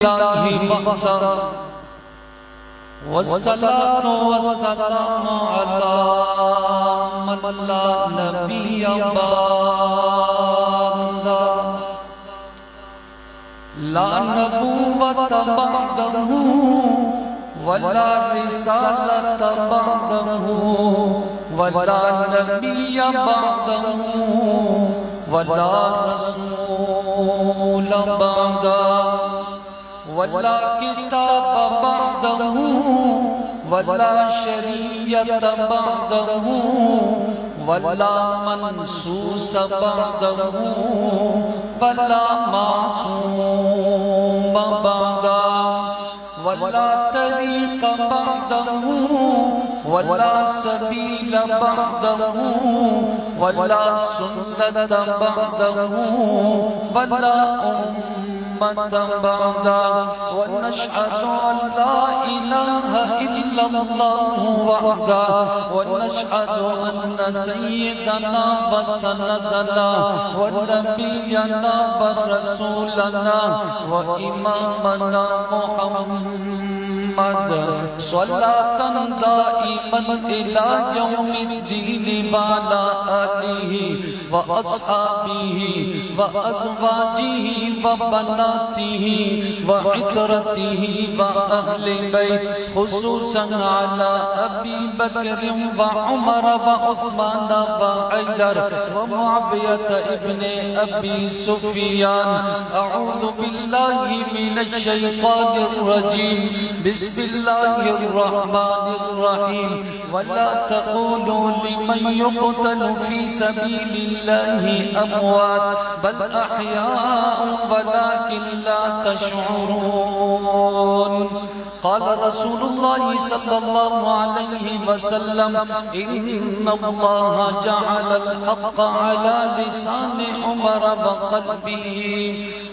الله وحده والصلاة والسلام على من لا نبي بعده لا نبوة بعده ولا رسالة بعده ولا نبي بعده ولا رسول بعده ولا كتاب بعده ولا شريعة بعده ولا منصوص بعده ولا معصوم بعده ولا طريق بعده ولا سبيل بعده ولا سنة بعده ولا بعدا ونشهد أن لا إله إلا الله وحده ونشهد أن سيدنا وسندنا ونبينا ورسولنا وإمامنا محمد صلاة دائما إلى يوم الدين وعلى آله وأصحابه وأزواجه وبناته وعترته وأهل بيت خصوصا على أبي بكر وعمر وعثمان وحيدر ومعاوية ابن أبي سفيان. أعوذ بالله من الشيطان الرجيم. بسم الله الرحمن الرحيم. ولا تقولوا لمن يقتل في سبيل الله أموات بل أحياء ولكن لا تشعرون. قال رسول الله صلى الله عليه وسلم إن الله جعل الحق على لسان عمر وقلبه.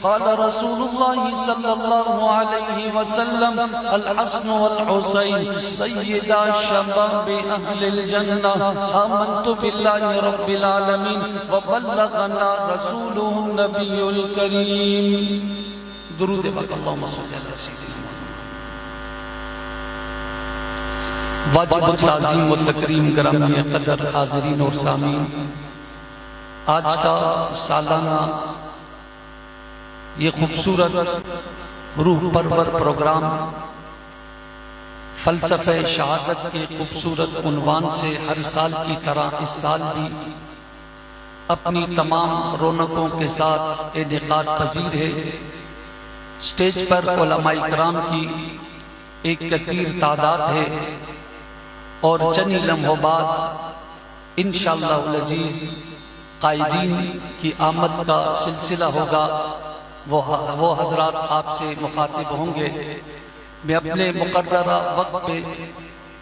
قال رسول الله صلى الله عليه وسلم الحسن والحسين سيدا شباب أهل الجنة. آمنت بالله رب العالمين وبلغنا رسوله النبي الكريم. درود پاک اللهم صل علی سیدنا واجب التعظیم و تکریم گرامی قدر حاضرین اور سامعین، آج کا سالانہ یہ خوبصورت روح پرور پروگرام فلسفہ شہادت کے خوبصورت عنوان سے ہر سال کی طرح اس سال بھی اپنی تمام رونقوں کے ساتھ انعقاد پذیر ہے. سٹیج پر علماء کرام کی ایک کثیر تعداد ہے اور چند لمحوں بعد انشاءاللہ العزیز قائدین کی آمد کا سلسلہ ہوگا. وہ حضرات آپ سے مخاطب ہوں گے. میں اپنے مقررہ وقت پہ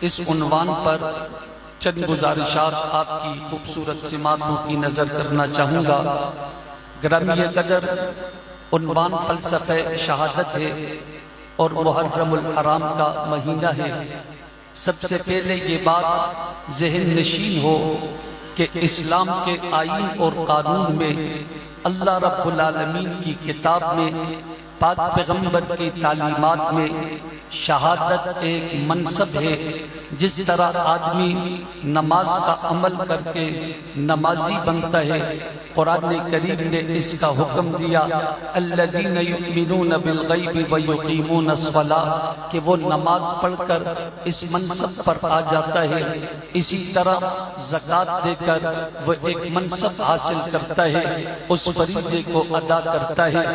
اس عنوان پر چند گزارشات آپ کی خوبصورت سماعتوں کی نظر کرنا چاہوں گا. گرامی قدر عنوان فلسفہ شہادت ہے اور محرم الحرام کا مہینہ ہے. سب سے پہلے یہ بات ذہن نشین ہو کہ اسلام کے آئین اور قانون میں اللہ رب العالمین کی کتاب میں پاک پیغمبر کی تعلیمات میں شہادت ایک منصب ہے. جس طرح آدمی نماز کا عمل کر کے نمازی بنتا ہے، قرآن کریم نے اس کا حکم دیا الذین یؤمنون بالغیب ویقیمون الصلاۃ کہ وہ نماز پڑھ کر اس منصب پر آ جاتا ہے. اسی طرح زکوٰۃ دے کر وہ ایک منصب حاصل کرتا ہے، اس فریضے کو ادا کرتا ہے.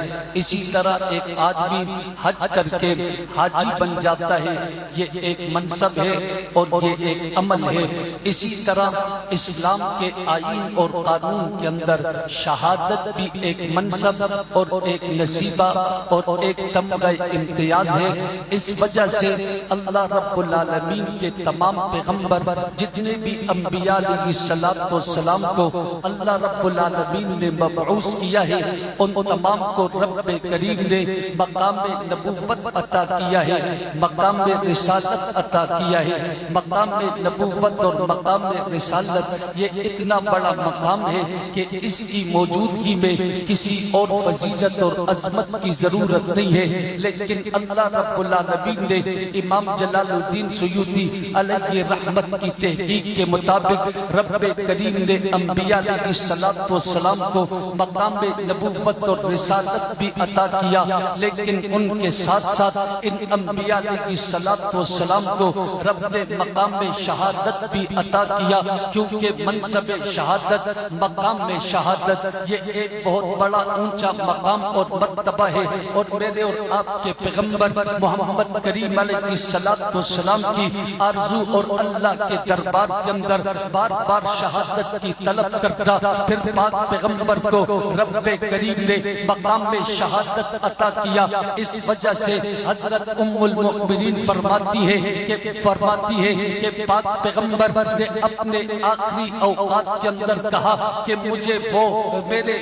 اسی طرح ایک آدمی حج کر کے حاجی بن جاتا ہے، یہ ایک منصب ہے اور یہ ایک عمل ہے. اسی طرح اسلام کے آئین اور قانون کے اندر شہادت بھی ایک منصب اور ایک نصیبہ اور ایک تمغہ امتیاز ہے. اس وجہ سے اللہ رب العالمین کے تمام پیغمبر جتنے بھی انبیاء علیہ السلام کو اللہ رب العالمین نے مبعوث کیا ہے، ان تمام کو رب کریم نے نے مقام نبوت عطا کیا ہے، مقام رسالت عطا کیا ہے۔ مقام نبوت اور مقام رسالت یہ اتنا بڑا مقام ہے کہ اس کی موجودگی میں کسی اور فضیلت اور عظمت کی ضرورت نہیں ہے، لیکن اللہ رب العالمین نے امام جلال الدین سیوطی علیہ رحمت کی تحقیق کے مطابق رب کریم نے انبیاء علیہ السلام کو مقام نبوت اور رسالت بھی عطا کیا، لیکن ان کے ساتھ ساتھ ان انبیاء علیہ السلام کو رب نے مقام شہادت بھی عطا کیا، کیونکہ منصب شہادت، مقام شہادت یہ ایک بہت بڑا اونچا مقام اور مرتبہ ہے، اور میرے اور آپ کے پیغمبر محمد کریم علیہ السلام کی آرزو اور اللہ کے دربار کے اندر بار بار شہادت کی طلب کرتا، پھر پاک پیغمبر کو رب کریم نے مقام شہادت عطا کیا۔ اس وجہ سے حضرت ام المؤمنین فرماتی ہے کہ پاک پیغمبر نے اپنے آخری اوقات کے اندر کہا کہ مجھے وہ میرے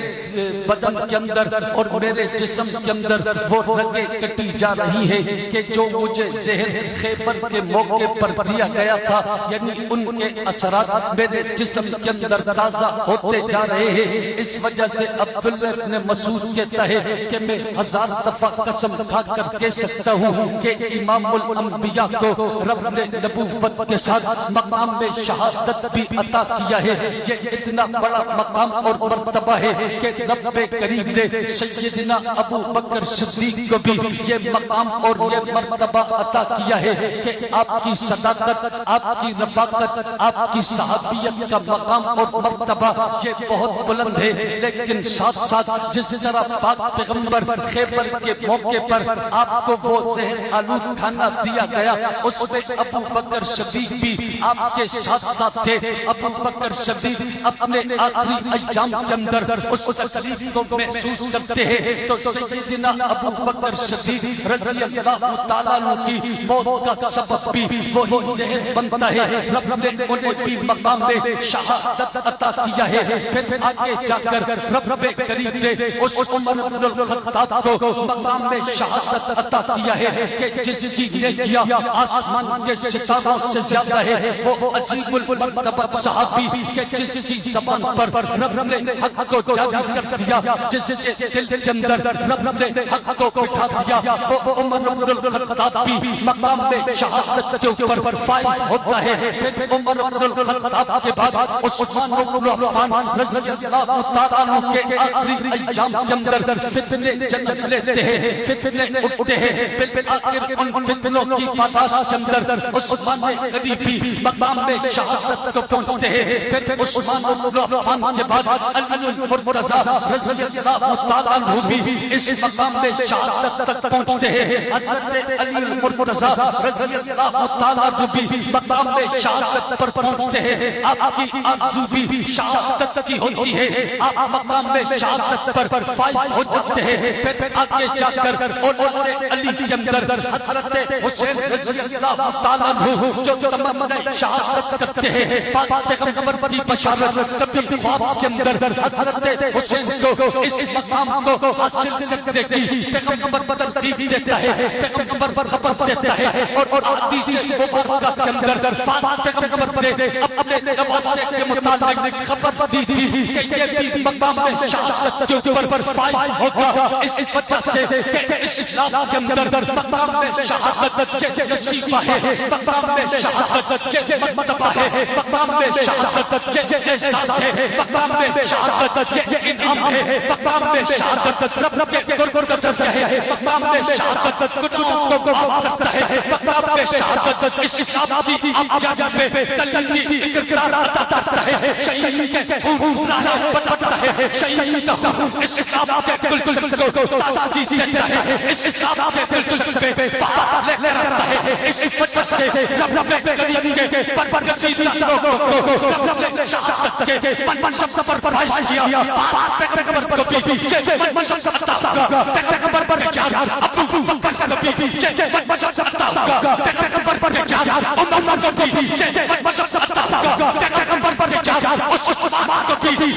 بدن کے اندر اور میرے جسم کے اندر وہ رگیں کٹی جا رہی ہے کہ جو مجھے زہر خیبر کے موقع پر دیا گیا تھا، یعنی ان کے اثرات میرے جسم کے اندر تازہ ہوتے جا رہے ہیں۔ اس وجہ سے عبداللہ ابن مسعود کہتا ہے کہ میں 1000 دفعہ قسم کھا کر کہہ سکتا ہوں کہ امام الانبیاء کو رب نے نبوت کے ساتھ مقام شہادت بھی عطا کیا ہے۔ یہ اتنا بڑا مقام اور مرتبہ ہے کہ رب کریم نے سیدنا ابو بکر صدیق کو بھی یہ مقام اور یہ مرتبہ عطا کیا ہے کہ آپ کی صداقت، آپ کی رفاقت، آپ کی صحابیت کا مقام اور مرتبہ یہ بہت بلند ہے، لیکن ساتھ ساتھ جس طرح پاک پیغمبر خیبر کے موقع پر آپ کو وہ زہر آلود کھانا دیا گیا، اس میں ابو بکر صدیق بھی آپ کے ساتھ ساتھ تھے۔ ابو بکر صدیق اپنے آخری ایام کے اندر اس تکلیف کو محسوس کرتے ہیں، تو سیدنا ابو بکر صدیق رضی اللہ تعالیٰ عنہ کی موت کا سبب بھی وہی زہر بنتا ہے۔ رب نے انہیں بھی مقام شہادت عطا کیا ہے۔ پھر آگے جا کر رب کریم نے اس عمر بن الخطاب کو مقام شہادت عطا کیا ہے کہ جس کی نیکیاں آسمان کے ستاروں سے زیادہ ہے، وہ عظیم المرتبہ صحابی کہ جس کی زبان پر رب نے حق کو جاری کر دیا، جس کے دل کے اندر رب نے حق کو بٹھا دیا، وہ عمر بن الخطاب بھی مقام شہادت کے اوپر فائز ہوتا ہے۔ پھر عمر بن الخطاب کے بعد عثمان بن عفان رضی اللہ تعالیٰ عنہ کے آخری ایام کے اندر فتنے جنم لیتے ہیں، فتنے اٹھتے ہیں، پھر آخر ان فتنوں کی پاداش کے اندر عثمان غریبی مقام شہادت کو پہنچتے ہیں۔ پھر عثمان بن عفان کے بعد علی المرتضیٰ رضی اللہ تعالیٰ عنہ بھی اس مقام شہادت تک پہنچتے ہیں۔ حضرت علی المرتضیٰ رضی اللہ تعالیٰ عنہ بھی مقام شہادت پر پہنچتے ہیں۔ آپ کی آرزو بھی شہادت کی ہوتی ہے، آپ مقام شہادت پر فائز ہو جاتے ہیں۔ پھر آگے جا کر اولاد علی کے اندر حضرت حسین رضی اللہ تعالیٰ عنہ جو تمنا شہادت کرتے ہیں، پاک پیغمبر کی بشارت کبھی خواب کے اندر حضرت حسین کو اس مقام کو حاصل کرنے کی پیغمبر ترتیب دیتا ہے، پیغمبر خبر دیتا ہے، اور حدیث مبارکہ کے اندر پاک پیغمبر نے اپنے نواسے کے متعلق خبر دی تھی کہ یہ بھی مقام شہادت کے اوپر فائز ہوگا۔ اس وجہ سے کہ اسلام کے اندر مقام شہادت یہ نصیبہ ہے، مقام شہادت یہ مرتبہ ہے، مقام شہادت یہ احساس ہے، مقام شہادت یہ انعام ہے، مقام شہادت رب کے قرب کا ذریعہ ہے، مقام شہادت گناہوں کو معاف کرتا ہے، مقام شہادت اس اسلام کی آبیاری پہ تلقی اقرار عطا کرتا ہے، شہید کے خون راہ بتاتا ہے، شہید کا خون اس اسلام کے گلشن کو تازگی دیتا ہے، اس اسلام کے گلشن پہ بہار لے کر آتا ہے۔ اس وجہ سے رب کریم کے پرورگزیدہ لوگوں کو رب نے شہادت کے منصب پر فائز کیا۔ پاک پیغمبر کو بھی یہ منصب عطا ہوگا، پیغمبر پر جان ابو بکر کو بھی یہ منصب عطا ہوگا، پیغمبر پر جان عمر کو بھی یہ منصب عطا ہوگا، پیغمبر پر جاج اس عثمان کو بھی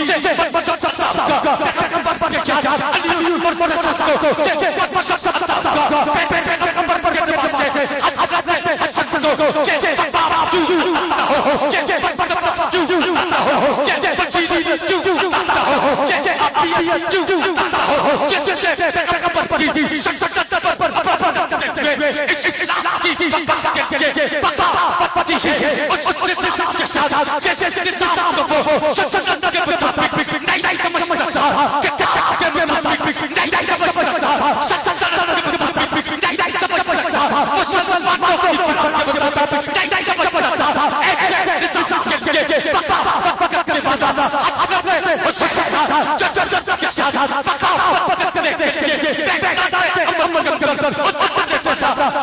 بشر عطا ہوگا پیغمبر کے جاج علی مرتضی کو بشر عطا ہوگا پیغمبر کے لباس سے حضرت حسن کو بابا عطا ہو عطا ہو وزیر عطا ہو عطا ہو جیسے پیغمبر کی سکت پر اس اسلام کی بقا پتی ہے اس نظام کے ساتھ جیسے نظام کو سلطنت کے مطابق نہیں سمجھ سکتا کہ کتاب کے مطابق نہیں سمجھ سکتا سلطنت کے مطابق نہیں سمجھ سکتا مسلمانوں کی فلاح کے مطابق نہیں سمجھ سکتا ایسے نظام کے لیے بقا پکڑنے والا حضرت حسین کے ساتھ بقا پکڑنے کے لیے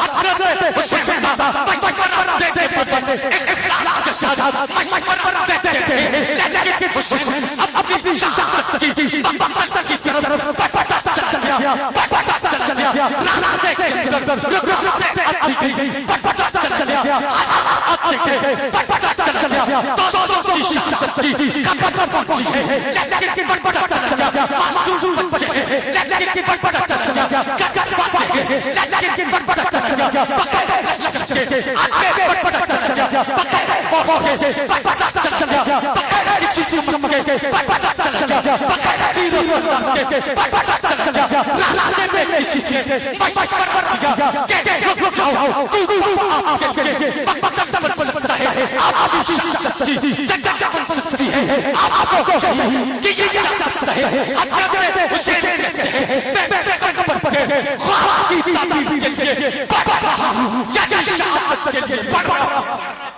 حضرت حسین مشورہ دیتے تھے اخلاص کے ساتھ مشورہ دیتے تھے حسین اپنی شہادت کی مقصد کی طرف بڑھتا چلا گیا راستے کے اندر رکاوٹیں آتی گئی بڑھتا چلا گیا حالات بڑھتا چلا گیا دوستوں کی شہادت کی خبر پہنچی ہے لیکن بڑھتا چلا گیا معصوم بچے ہیں لیکن بڑھتا چلا گیا گھر باتیں ہیں لیکن بڑھتا چلا گیا بغیر لشکر کے آگے بڑھتا چلا گیا بغیر فوج کے بڑھتا چلا گیا بغیر کسی چیز کے بڑھتا چلا گیا بغیر تیر و تلوار کے بڑھتا چلا گیا راستے میں کسی چیز مشورہ دیا کہ رک جاؤ آپ کے لیے مقدم بن سکتا ہے آپ کی شخصیت کی جگہ بن سکتی ہے آپ کو چاہیے کہ یہ جا سکتا ہے حضرت حسین کہتے ہیں میں پیغمبر کے خواب کی تعبیر کے لیے پڑھ رہا ہوں یا شہادت کے لیے پڑھ رہا ہوں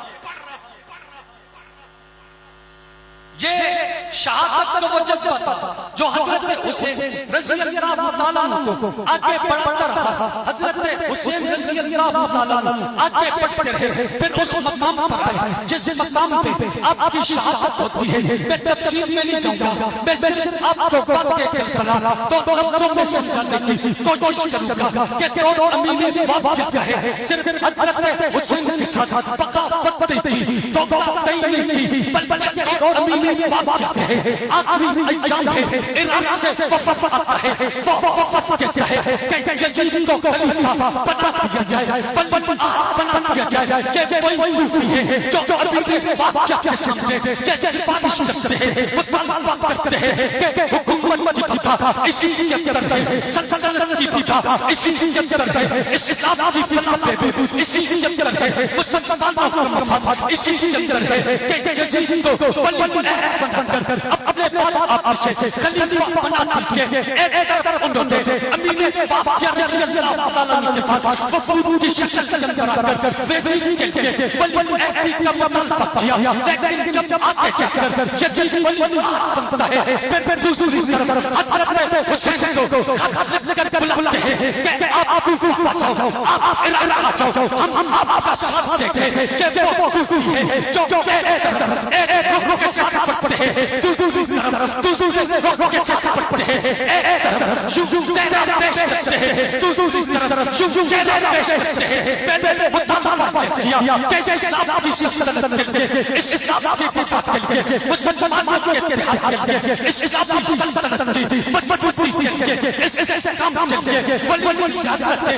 یہ شہادت کا وہ جذبہ تھا جو حضرت حسین رضی اللہ تعالیٰ عنہ کو آگے بڑھتا رہا حضرت حسین رضی اللہ تعالیٰ عنہ آگے بڑھتے رہے پھر اس مقام پر آئے جس مقام پہ آپ کی شہادت ہوتی ہے میں تفصیل میں نہیں جاؤں گا میں صرف آپ کو وقت کے کربلا تو لفظوں میں سمجھانے کی کوشش کروں گا کہ دو امین واقعہ کیا ہے صرف حضرت حسین کے ساتھ بقا وقت کی تو تعین کی بلکہ ایک اور امین واقعہ ہے آخری ایام ہے عراق سے وفد آتا ہے وفد کہتا ہے کہ یزید کو خلیفہ بنا دیا جائے بنا دیا جائے کہ کوئی کوفی ہے جو ابھی واقعہ کے سامنے جیسے سفارش کرتے ہیں مطالبہ کرتے ہیں کہ حکومت کی بقا اسی کے اندر ہے سلطنت کی بقا اسی کے اندر ہے اسلام کی فلاح بہبود اسی کے اندر ہے مسلمانوں کا مفاد اسی کے اندر ہے کہ یزید کو ولی بنا کر اپنے بعد آپ سے خلیفہ بنا دیجئے ایک طرف انہوں نے امین واقعہ رضی اللہ تعالیٰ عنہ کے پاس وفود کی شکل کے اندر آ کر وزیر کے لیے ولی عہد کا مطالبہ کیا لیکن جب آگے چل کر یزید ولی عہد بنتا ہے پھر دوسری طرف حضرت حسین کو خط لکھ کر بلاتے ہیں کہ آپ کوفہ جاؤ آپ عراق آ جاؤ ہم آپ کا ساتھ دیکھتے ہیں کہ وہ کوفی ہے جو ایک رخ کے ساتھ پڑھتے ہیں دوسری رخ کے ساتھ پڑھتے ہیں ایک طرف چہرہ پیش کرتے ہیں دوسری طرف چہرہ پیش کرتے ہیں پہلے مطالبہ کیا کیسے اسلام کی سلطنت کے لیے اسلام کی بقا کے لیے مسلمانوں کے اتحاد کے لیے اسلام کی سلطنت کی مضبوطی کے لیے اس استحکام کے لیے ولی حضرت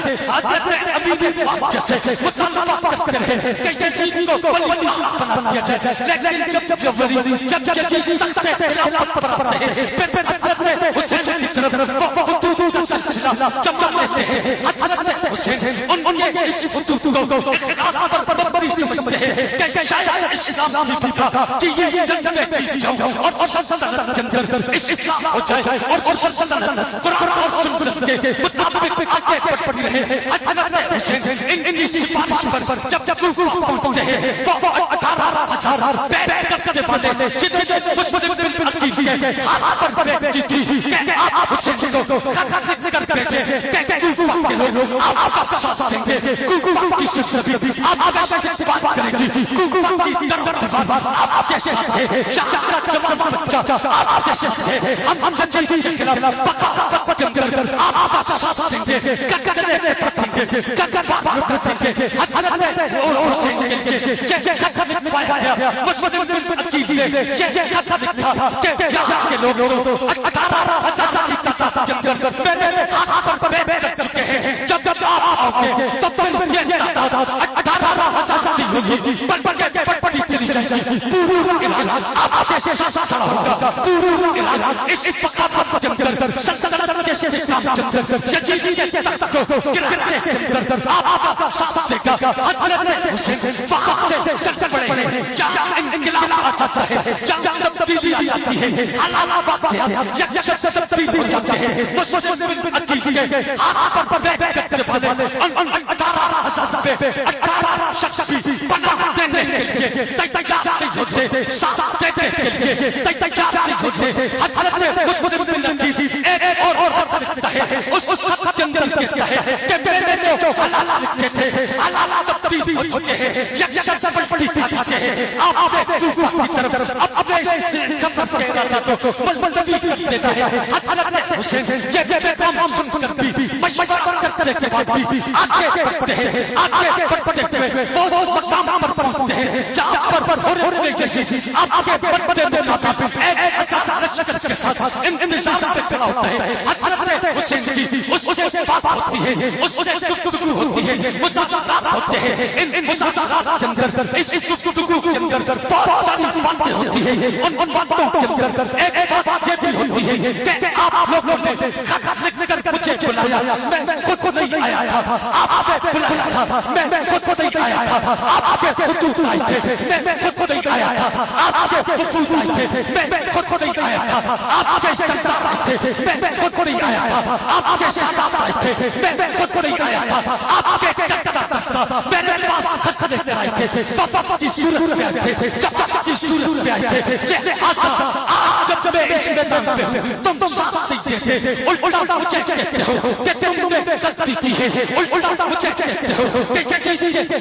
امین واقعہ سے مطالبہ کرتے رہے کہ یزید کو ولی بنا دیا جائے لیکن جب یزید تخت خلافت پر آتے ہیں پھر حضرت حسین کی طرف خطوط کا سلسلہ جمع لیتے ہیں حضرت حسین ان کے اس خطوط کو اخلاص پر مبنی سمجھتے ہیں کہ شاید اسلام کی بقا کہ یہ جنگ میں جیت جاؤ اور سلطنت کے اندر اسلام ہو جائے اور سلطنت قرآن اور سنت کے مطابق آگے بڑھتی رہے حضرت حسین ان کی سفارش پر جب کوفہ پہنچتے ہیں وہ 18,000 بیعت کرنے والے جتنے مسلم بالعقیدہ کے ہاتھ پر بیعت کی تھی کہ آپ حسین کو خط لکھ کر بھیجیں کہ کوفہ کے لوگ آپ کا ساتھ دیں گے کوفہ کی سرزمین آپ کا ساتھ بات کریں گی کوفہ کی دیوار آپ کے ساتھ ہے شاہ کا جوان بچہ آپ کے ساتھ ہے ہم سچائی کے خلاف بقا کے اندر آپ کا ساتھ دیں گے ککڑے پڑھیں گے ککڑ پڑھیں گے حضرت حسین کے لیے یہ خط لکھوایا گیا مسلم بالعقیدہ یہ خط لکھا کہ یہاں کے لوگ 18,000 کی تعداد کے اندر میرے ہاتھ پر بیٹھ کر چکے ہیں، جب جب آپ آؤ گے تو پھر یہ تعداد 18,000 کی ہوگی، بڑھتی چلی جائے گی، پورا علاقہ آپ کے ساتھ کھڑا ہوگا، پورا علاقہ اس ثقافت کے اندر سلطنت کے استحکام کے اندر یزید کے تخت کو گرانے کے اندر آپ کا ساتھ دے گا۔ حضرت حسین وہاں سے چل پڑے ہیں، جہاں انقلاب آ جاتا ہے، جہاں تبدیلی آ جاتی ہے، حالات واقعات یکسر تبدیل ہو جاتے ہیں، مسلم بن عقیل کے ہاتھ پر بیٹھ کرنے والے 18,000 پہ 18 شخص کی پناہ دینے کے لیے تیار نہیں ہوتے، ساتھ دینے کے لیے تیار نہیں ہوتے۔ حضرت مسلم بن عقیل ایک اور خط لکھتا ہے، اس خط کے اندر کہتا ہے کہ میں نے جو حالات لکھے تھے حالات تبدیل ہو چکے ہیں، یکسر پلٹی کھا چکے ہیں۔ آپ نے کوفہ کی طرف اپنے سفر کے ارادے کو ملتوی کر دیتا ہے۔ حضرت حسین یہ پیغام سن کر بھی مشورہ کرنے کے بعد بھی آگے بڑھتے ہیں، آگے بڑھتے ہوئے وہ مقام پر پہنچتے ہیں جہاں پر ہونے جیسی آگے بڑھتے مقام ایک ہزار لشکر کے ساتھ انتظام پہ کھڑا ہوتا ہے۔ حضرت حسین کی اس سے بات ہوتی ہے، اس سے گفتگو ہوتی ہے، مذاکرات ہوتے ہیں۔ ان مذاکرات کے اندر اس گفتگو کے اندر بہت ساری باتیں ہوتی ہیں، ان باتوں کے اندر ایک بات یہ بھی ہوتی ہے کہ آپ لوگوں نے خط لکھ کر مجھے بلایا، میں خود نہیں آیا تھا، آپ نے بلایا تھا، میں خود نہیں آیا تھا، آپ کے خطوط آئے تھے، میں خود نہیں آیا تھا، آپ کے وفود آئے تھے، میں خود نہیں آیا تھا، آپ کے سردار آئے تھے، میں خود نہیں آیا تھا، آپ کے سادات آئے تھے، میں خود نہیں آیا تھا، آپ کے کرتا میرے پاس خط لے کر آئے تھے، وفد کی صورت میں آئے تھے، چچا کی صورت میں آئے تھے، لہذا آپ جب میں اس میدان پہ ہوں تم ساتھ نہیں دیتے، الٹا مجھے کہتے ہو کہ تم نے غلطی کی ہے، الٹا مجھے کہتے ہو کہ جیسے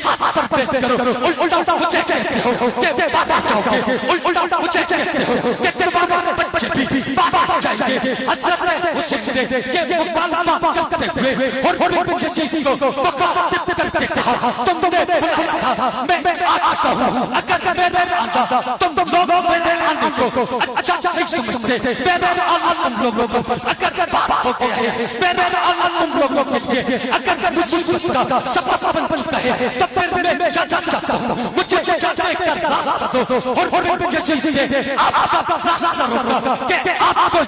ہاتھ پر بیٹھ کرو، الٹا مجھے کہتے ہو کہ بابا جاؤ گے، الٹا مجھے کہتے ہو کہ تمہارے بچے بھی بابا جائیں گے۔ حضرت حسین نے یہ مطالبہ کرتے ہوئے اور جیسی کو مخاطب کر کے کہا تم نے بلایا تھا، میں آ چکا ہوں، اگر میرے آنا تم لوگ میرے آنے کو اچھا نہیں سمجھتے، میرے آنا تم لوگوں کو اگر بات ہو گیا ہے، میرے آنا تم لوگوں کے لیے اگر مصیبت کا سبب بن چکا ہے، تب پھر میں جانا چاہتا ہوں، مجھے جانے کا راستہ دو اور جیسے آپ کا راستہ روکا کہ آپ کو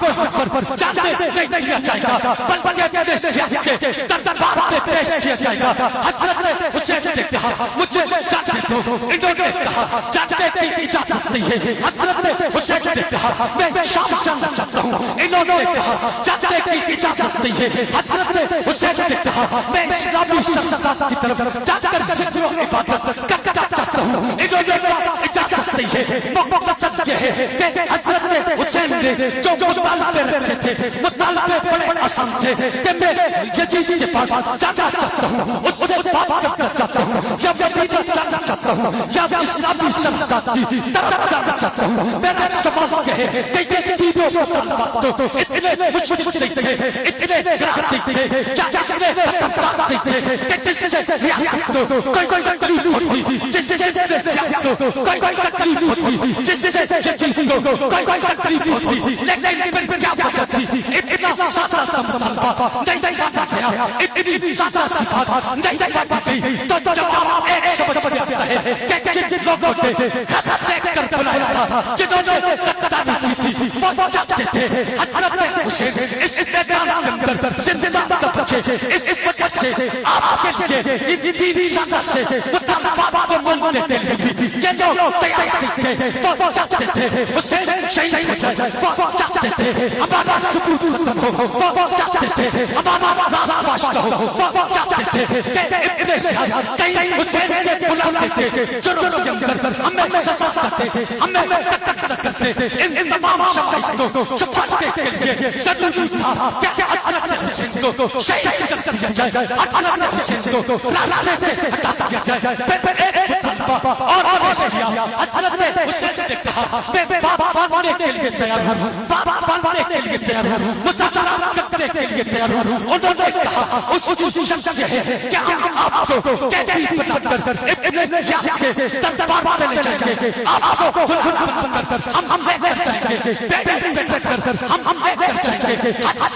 پر جانے نہیں دیا جائے گا، بلکہ سیاست کے دربار میں پیش کیا جائے گا۔ حضرت حسین نے کہا مجھے جانے دو، انہوں نے کہا جانے کی اجازت نہیں ہے۔ حضرت حسین نے کہا میں شام جانا چاہتا ہوں، انہوں نے کہا جانے کی اجازت نہیں ہے۔ حضرت حسین نے کہا میں اسلامی شخصیات کی طرف جا کر ذکر و عبادت کرنا چاہتا ہوں، انہوں نے کہا اجازت نہیں ہے۔ مقصد یہ ہے کہ حضرت حسین نے جو مطالبے رکھے تھے، مطالبے بڑے آسان تھے کہ میں یزید کے پاس جانا چاہتا ہوں، اس سے بات کرنا چاہتا ہوں، یا یزید جانا چاہتا ہوں، یا اسلامی شخصیات کی طرف جانا چاہتا ہوں۔ میرا سوال یہ ہے کہ یہ تینوں مطالبات تو اتنے مشکل نہیں تھے، اتنے گران نہیں تھے، اتنے خطرناک نہیں تھے کہ جس سے ریاست کو کوئی تکلیف ہوتی، جس سے سیاست کو کوئی تکلیف ہوتی، جس سے یزید کو کوئی تکلیف ہوتی، لیکن پھر کیا وجہ تھی؟ اتنا سادہ سا مطالبہ نہیں بانٹا گیا، اتنی سادہ سی بات نہیں بانٹی گئی، تو جواب ایک سمجھ میں آتا ہے کہ جن لوگوں نے خط دیکھ کر بلایا تھا، جنہوں نے غداری کی تھی، وہ جاتے تھے۔ حضرت حسین اس میدان کے اندر زندہ کا بچے، اس وجہ سے آپ کے لیے اتنی سادہ سے مطالبات کو ماننے کے لیے بھی یہ لوگ تیار نہیں تھے، وہ جاتے تھے۔ حسین شہید ہو جائے، وہ جاتے تھے، ہمارا ثبوت ختم ہو، وہ جاتے تھے، ہمارا راز فاش ہو، وہ جاتے تھے کہ ابن زیاد کہیں حسین کے بلانے کے جرم کے اندر ہمیں سزا کرتے، ہمیں قتل کرتے۔ ان تمام شخصیات کو چھپانے کے لیے ضروری تھا کہ حضرت حسین کو شہید کر دیا جائے، حضرت حسین کو راستے سے ہٹا دیا جائے۔ پھر ایک مطالبہ اور پیش کیا، حضرت حسین نے کہا میں بابا بننے کے لیے تیار ہوں، بابا بننے کے لیے تیار ہوں، مذاکرات تبتے کے لیے تیار ہوں. انہوں نے کہا اس کی شرط یہ ہے کہ ہم آپ کو قیدی بنا کر ابن زیاد کے دربار میں لے جائیں گے. آپ کو غلام بنا کر ہم لے کر جائیں گے. بیٹے پہ رکھ کر ہم لے کر جائیں گے.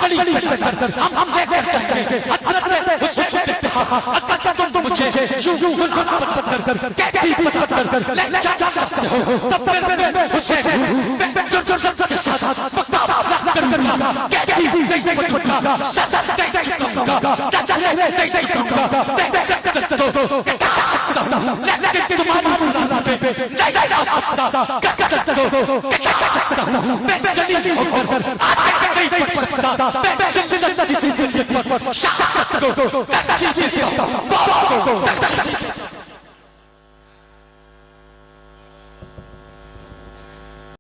علی پہ رکھ کر ہم لے کر جائیں گے. حضرت حسین نے کہا اگر تم مجھے یوں غلام بنا کر قیدی بنا کر لے جاتے ہو تب پھر میں حسین جو کے ساتھ مقام کروں گا. قیدی نہیں بنوں گا. سزا نہیں چکاؤں گا. جزا نہیں چکاؤں گا. کہتا سکتا ہوں لیکن تمہاری مولانا پہ نہیں آ سکتا. کہتا سکتا ہوں میں زلیل ہو کر آگے نہیں بڑھ سکتا. میں زندگی سے زندگی پر شہادت کو ترجیح دیتا ہوں.